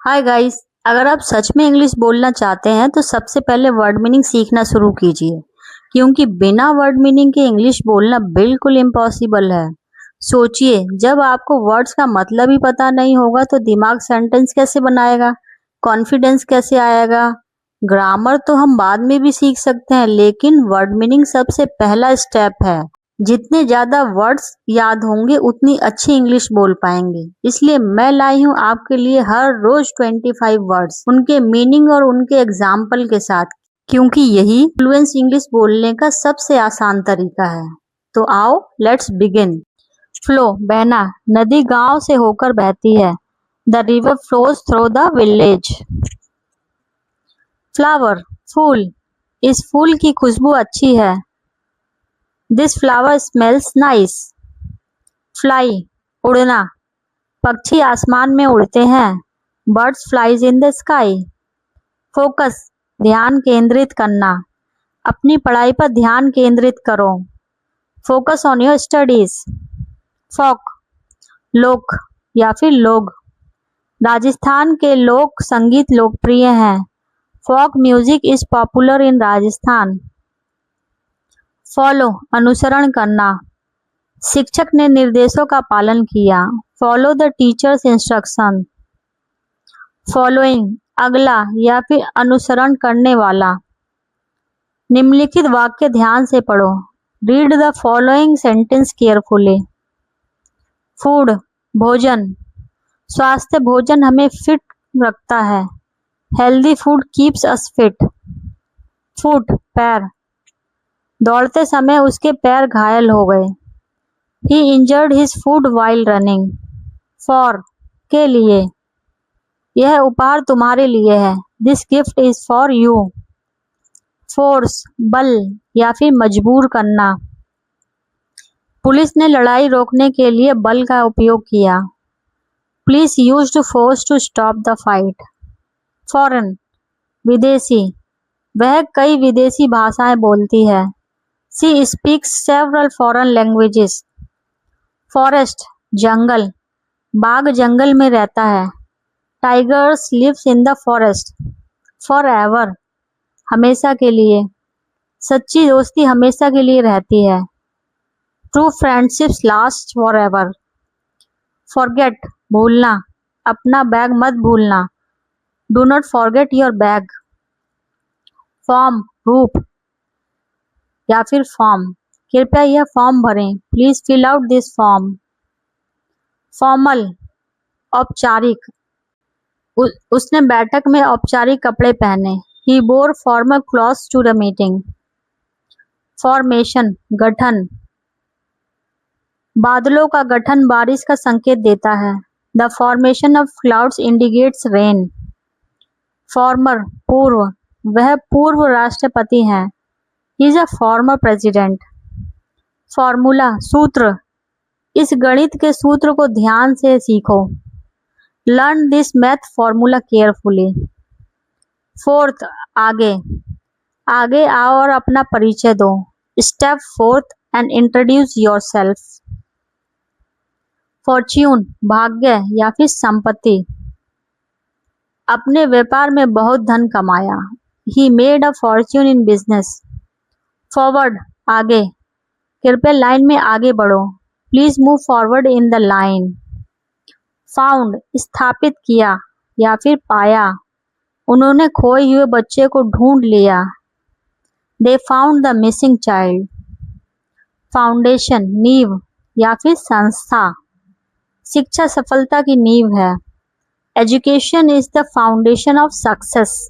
Hi guys. अगर आप सच में इंग्लिश बोलना चाहते हैं तो सबसे पहले वर्ड मीनिंग सीखना शुरू कीजिए, क्योंकि बिना वर्ड मीनिंग के इंग्लिश बोलना बिल्कुल इम्पॉसिबल है। सोचिए, जब आपको वर्ड्स का मतलब ही पता नहीं होगा तो दिमाग सेंटेंस कैसे बनाएगा, कॉन्फिडेंस कैसे आएगा। ग्रामर तो हम बाद में भी सीख सकते हैं, लेकिन वर्ड मीनिंग सबसे पहला स्टेप है। जितने ज्यादा वर्ड्स याद होंगे उतनी अच्छी इंग्लिश बोल पाएंगे। इसलिए मैं लाई हूँ आपके लिए हर रोज 25 वर्ड्स, उनके मीनिंग और उनके एग्जाम्पल के साथ, क्योंकि यही फ्लुएंस इंग्लिश बोलने का सबसे आसान तरीका है। तो आओ, लेट्स बिगिन। फ्लो, बहना। नदी गांव से होकर बहती है। The river flows through the village. Flower, फूल। इस फूल की खुशबू अच्छी है। This flower smells nice. Fly, उड़ना। पक्षी आसमान में उड़ते हैं। Birds flies in the sky. Focus, ध्यान केंद्रित करना। अपनी पढ़ाई पर ध्यान केंद्रित करो। Focus on your studies. Folk, लोक या फिर लोग। राजस्थान के लोक संगीत लोकप्रिय हैं। Folk music is popular in Rajasthan. Follow, अनुसरण करना। शिक्षक ने निर्देशों का पालन किया। Follow the teacher's instruction. Following, अगला या फिर अनुसरण करने वाला। निम्नलिखित वाक्य ध्यान से पढ़ो। Read the following sentence carefully. Food, भोजन। स्वास्थ्य भोजन हमें फिट रखता है। Healthy food keeps us fit. Foot, पैर। दौड़ते समय उसके पैर घायल हो गए। He injured his foot while running. For, के लिए। यह उपहार तुम्हारे लिए है। This gift is for you. Force, बल या फिर मजबूर करना। पुलिस ने लड़ाई रोकने के लिए बल का उपयोग किया। Police used force to stop the fight. Foreign, विदेशी। वह कई विदेशी भाषाएं बोलती है। She speaks several foreign languages. Forest, जंगल। बाघ जंगल में रहता है। Tigers lives in the forest. Forever, हमेशा के लिए। सच्ची दोस्ती हमेशा के लिए रहती है। True friendships last forever. Forget, भूलना। अपना बैग मत भूलना। Do not forget your bag. Form, रूप या फिर फॉर्म। कृपया यह फॉर्म भरें। Please fill out this form. Formal, औपचारिक। उसने बैठक में औपचारिक कपड़े पहने। He wore formal clothes to the meeting. Formation, गठन। बादलों का गठन बारिश का संकेत देता है। The formation of clouds indicates rain. Farmer, पूर्व। वह पूर्व राष्ट्रपति हैं। He is a former president. Formula, सूत्र। इस गणित के सूत्र को ध्यान से सीखो। Learn this math formula carefully. Fourth, आगे। आगे आओ और अपना परिचय दो। Step fourth and introduce yourself. Fortune, भाग्य या फिर संपत्ति। अपने व्यापार में बहुत धन कमाया। He made a fortune in business. Forward, आगे। कृपया लाइन में आगे बढ़ो। Please move forward in the line. Found, स्थापित किया या फिर पाया। उन्होंने खोए हुए बच्चे को ढूंढ लिया। They found the missing child. Foundation, नींव या फिर संस्था। शिक्षा सफलता की नींव है। Education is the foundation of success.